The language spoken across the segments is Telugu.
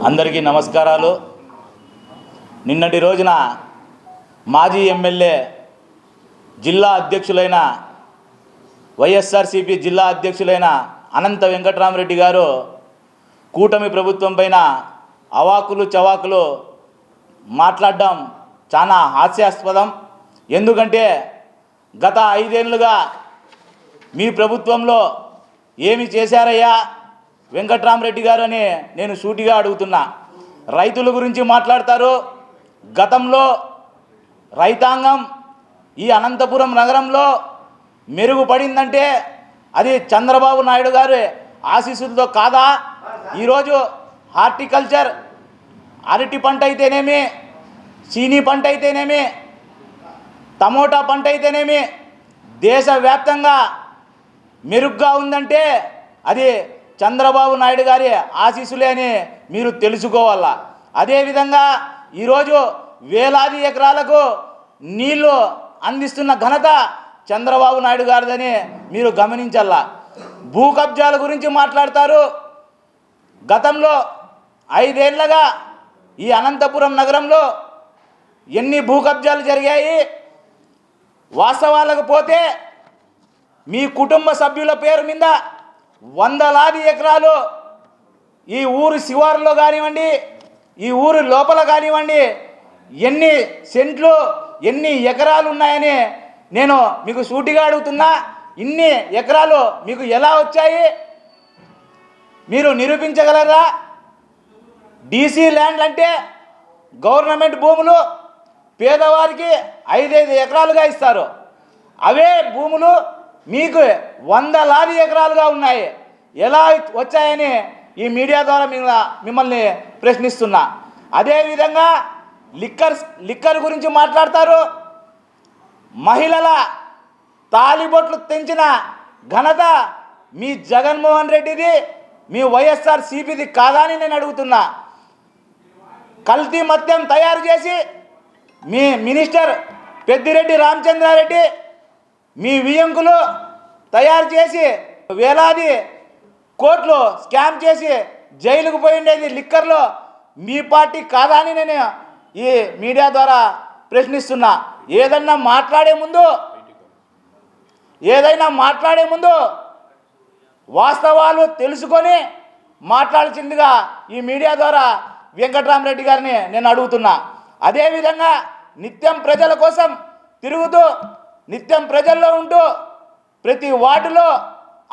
అందరికీ నమస్కారాలు. నిన్నటి రోజున మాజీ ఎమ్మెల్యే జిల్లా అధ్యక్షులైన వైఎస్ఆర్సీపీ జిల్లా అధ్యక్షులైన అనంత వెంకటరామరెడ్డి గారు కూటమి ప్రభుత్వం పైన అవాకులు చవాకులు మాట్లాడడం చాలా హాస్యాస్పదం. ఎందుకంటే గత 5 ఏళ్లుగా మీ ప్రభుత్వంలో ఏమి చేశారయ్యా వెంకటరామరెడ్డి గారు అని నేను సూటిగా అడుగుతున్నా. రైతుల గురించి మాట్లాడతారు. గతంలో రైతాంగం ఈ అనంతపురం నగరంలో మెరుగుపడిందంటే అది చంద్రబాబు నాయుడు గారి ఆశీస్సులతో కాదా? ఈరోజు హార్టికల్చర్, అరటి పంట అయితేనేమి, చీనీ పంట అయితేనేమి, టమోటా పంట అయితేనేమి దేశవ్యాప్తంగా మెరుగ్గా ఉందంటే అది చంద్రబాబు నాయుడు గారి ఆశీస్సులే అని మీరు తెలుసుకోవాలా. అదేవిధంగా ఈరోజు వేలాది ఎకరాలకు నీళ్లు అందిస్తున్న ఘనత చంద్రబాబు నాయుడు గారిదని మీరు గమనించాలా. భూ కబ్జాల గురించి మాట్లాడతారు. గతంలో 5 ఏళ్లుగా ఈ అనంతపురం నగరంలో ఎన్ని భూ కబ్జాలు జరిగాయి? వాస్తవాలకు పోతే మీ కుటుంబ సభ్యుల పేరు మీద వందలాది ఎకరాలు ఈ ఊరు శివారులో కానివ్వండి, ఈ ఊరు లోపల కానివ్వండి, ఎన్ని సెంట్లు ఎన్ని ఎకరాలు ఉన్నాయని నేను మీకు సూటిగా అడుగుతున్నా. ఇన్ని ఎకరాలు మీకు ఎలా వచ్చాయి? మీరు నిరూపించగలరా? డీసీ ల్యాండ్ అంటే గవర్నమెంట్ భూములు పేదవారికి 5-5 ఎకరాలుగా ఇస్తారు. అవే భూములు మీకు వందలాది ఎకరాలుగా ఉన్నాయి. ఎలా వచ్చాయని ఈ మీడియా ద్వారా మిమ్మల్ని ప్రశ్నిస్తున్నా. అదేవిధంగా లిక్కర్ గురించి మాట్లాడతారు. మహిళల తాలిబొట్లు తెంచిన ఘనత మీ జగన్మోహన్ రెడ్డిది, మీ వైఎస్ఆర్సీపీది కాదా అని నేను అడుగుతున్నా. కల్తీ మద్యం తయారు చేసి మీ మినిస్టర్ పెద్దిరెడ్డి రామచంద్రారెడ్డి, మీ వియంకులు తయారు చేసి వేలాది కోట్లు స్కామ్ చేసి జైలుకు పోయిండేది లిక్కర్లో మీ పార్టీ కాదా అని నేను ఈ మీడియా ద్వారా ప్రశ్నిస్తున్నా. ఏదైనా మాట్లాడే ముందు వాస్తవాలు తెలుసుకొని మాట్లాడాల్సిందిగా ఈ మీడియా ద్వారా వెంకటరామరెడ్డి గారిని నేను అడుగుతున్నా. అదేవిధంగా నిత్యం ప్రజల కోసం తిరుగుతూ, నిత్యం ప్రజల్లో ఉంటూ ప్రతి వార్డులో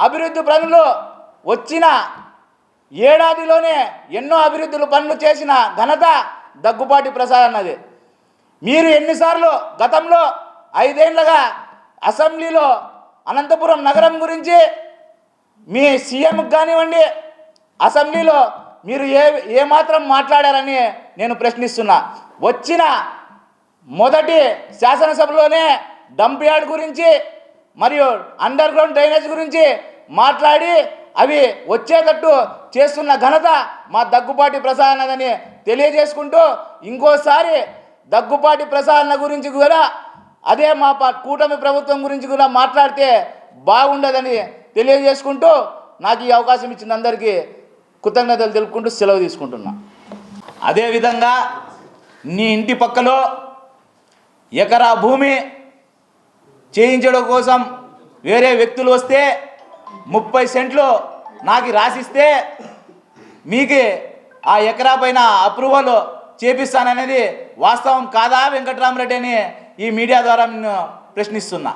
అభివృద్ధి పనులు వచ్చిన ఏడాదిలోనే ఎన్నో అభివృద్ధులు పనులు చేసిన ఘనత దగ్గుబాటి ప్రసాద్ అన్నది. మీరు ఎన్నిసార్లు గతంలో 5 ఏళ్లుగా అసెంబ్లీలో అనంతపురం నగరం గురించి మీ సీఎంకి కానివ్వండి అసెంబ్లీలో మీరు ఏమాత్రం మాట్లాడారని నేను ప్రశ్నిస్తున్నా. వచ్చిన మొదటి శాసనసభలోనే డంప్ యార్డ్ గురించి మరియు అండర్ గ్రౌండ్ డ్రైనేజ్ గురించి మాట్లాడి అవి వచ్చేటట్టు చేస్తున్న ఘనత మా దగ్గుబాటి ప్రసాద్ అన్నదని తెలియజేసుకుంటూ, ఇంకోసారి దగ్గుబాటి ప్రసాద్ అన్న గురించి కూడా అదే మా కూటమి ప్రభుత్వం గురించి కూడా మాట్లాడితే బాగుండదని తెలియజేసుకుంటూ నాకు ఈ అవకాశం ఇచ్చిన అందరికీ కృతజ్ఞతలు తెలుపుకుంటూ సెలవు తీసుకుంటున్నా. అదేవిధంగా నీ ఇంటి పక్కలో ఎకరా భూమి చేయించడం కోసం వేరే వ్యక్తులు వస్తే 30 సెంట్లు నాకు రాసిస్తే మీకు ఆ ఎకరా పైన అప్రూవల్ చేపిస్తాననేది వాస్తవం కాదా వెంకటరామరెడ్డి అని ఈ మీడియా ద్వారా నేను ప్రశ్నిస్తున్నా.